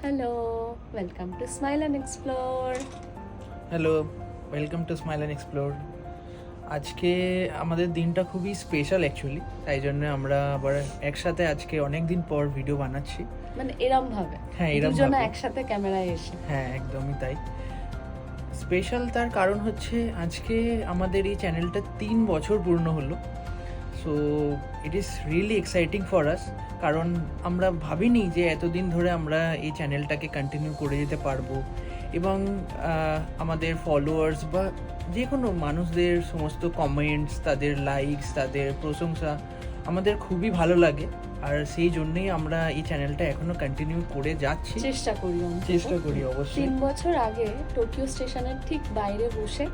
Hello, welcome to smile and explore. Hello, welcome to smile and explore. আজকে আমাদের দিনটা খুবই স্পেশাল অ্যাকচুয়ালি, তাই জন্য আমরা আবার একসাথে আজকে অনেক দিন পর ভিডিও বানাচ্ছি। মানে এরম ভাবে হ্যাঁ, এরম দুজনে ভাবে। একসাথে ক্যামেরায় এসে। হ্যাঁ, একদমই তাই। স্পেশাল তার কারণ হচ্ছে আজকে আমাদের এই চ্যানেলটা 3 বছর পূর্ণ হলো। So it is really exciting for us, কারণ আমরা ভাবিনি যে এতদিন ধরে আমরা এই চ্যানেলটাকে কন্টিনিউ করে যেতে পারবো এবং আমাদের ফলোয়ার্স বা যে কোনো মানুষদের সমস্ত কমেন্টস, তাদের লাইকস, তাদের প্রশংসা আমাদের খুবই ভালো লাগে। আর সেই জন্যই আমরা এই চ্যানেলটা এখনো কন্টিনিউ করে যাচ্ছি, চেষ্টা করি অবশ্যই। 3 বছর আগে টোকিও স্টেশনের ঠিক বাইরে বসে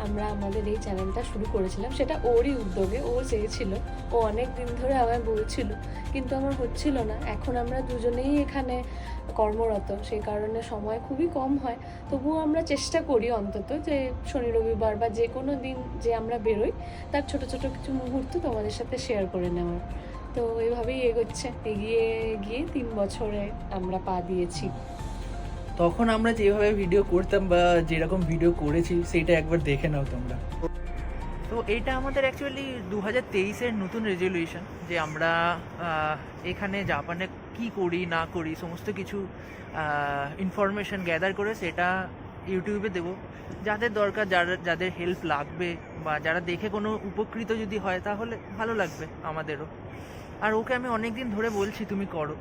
আমরা আমাদের এই চ্যানেলটা শুরু করেছিলাম। সেটা ওরই উদ্যোগে, ও চেয়েছিল, ও অনেক দিন ধরে আমায় বলছিল, কিন্তু আমার হচ্ছিল না। এখন আমরা দুজনেই এখানে কর্মরত, সেই কারণে সময় খুবই কম হয়। তবুও আমরা চেষ্টা করি অন্তত যে শনি রবিবার বা যে কোনো দিন যে আমরা বেরোই, তার ছোট ছোট কিছু মুহূর্ত তোমাদের সাথে শেয়ার করে নেওয়ার। তো এভাবেই এগিয়ে গিয়ে 3 বছরে আমরা পা দিয়েছি। তখন আমরা যেভাবে ভিডিও করতাম বা যেরকম ভিডিও করেছি সেইটা একবার দেখে নাও তোমরা। তো এইটা আমাদের অ্যাকচুয়ালি 2023-এর নতুন রেজলিউশন, যে আমরা এখানে জাপানে কি করি না করি সমস্ত কিছু ইনফরমেশন গ্যাদার করে সেটা ইউটিউবে দেব। যাদের দরকার, যাদের হেল্প লাগবে বা যারা দেখে কোনো উপকৃত যদি হয় তাহলে ভালো লাগবে আমাদেরও। আর ওকে আমি অনেক দিন ধরে বলছি তুমি করো,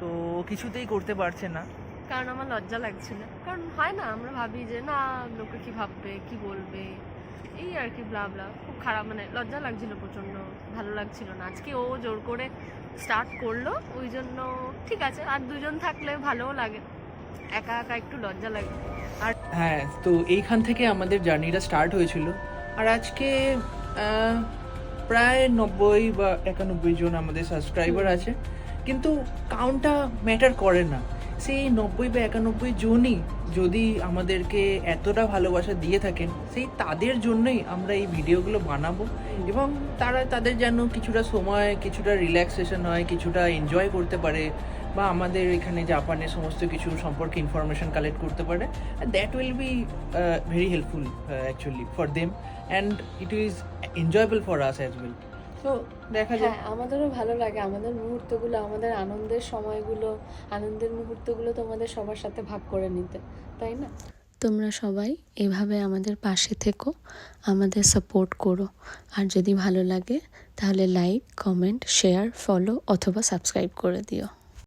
তো কিছুতেই করতে পারছে না। কারণ আমার লজ্জা লাগছিল, কারণ হয় না, আমরা ভাবি যে না লোকে কি ভাববে কি বলবে, এই আর কি ব্লা ব্লা, খুব খারাপ, মানে লজ্জা লাগছিল প্রচণ্ড, ভালো লাগছিল না। আজকে ও জোর করে স্টার্ট করলো, ওই জন্য ঠিক আছে। আর দুজন থাকলে ভালোও লাগে, একা একা একটু লজ্জা লাগে। আর হ্যাঁ, তো এইখান থেকে আমাদের জার্নিটা স্টার্ট হয়েছিল। আর আজকে প্রায় 90 বা 91 জন আমাদের সাবস্ক্রাইবার আছে, কিন্তু কাউন্টটা ম্যাটার করে না। সেই 90 বা 91 জনই যদি আমাদেরকে এতটা ভালোবাসা দিয়ে থাকেন, সেই তাদের জন্যই আমরা এই ভিডিওগুলো বানাবো এবং তাদের যেন কিছুটা সময়, কিছুটা রিল্যাক্সেশন হয়, কিছুটা এনজয় করতে পারে বা আমাদের এখানে জাপানের সমস্ত কিছু সম্পর্কে ইনফরমেশন কালেক্ট করতে পারে। That will be very helpful actually for them, and it is enjoyable for us as well. তো দেখা যায়। হ্যাঁ, আমাদেরও ভালো লাগে আমাদের মুহূর্তগুলো, আমাদের আনন্দের সময়গুলো, আনন্দের মুহূর্তগুলো তোমাদের সবার সাথে ভাগ করে নিতে, তাই না? তোমরা সবাই এভাবে আমাদের পাশে থেকো, আমাদের সাপোর্ট করো। আর যদি ভালো লাগে তাহলে লাইক, কমেন্ট, শেয়ার, ফলো অথবা সাবস্ক্রাইব করে দিও।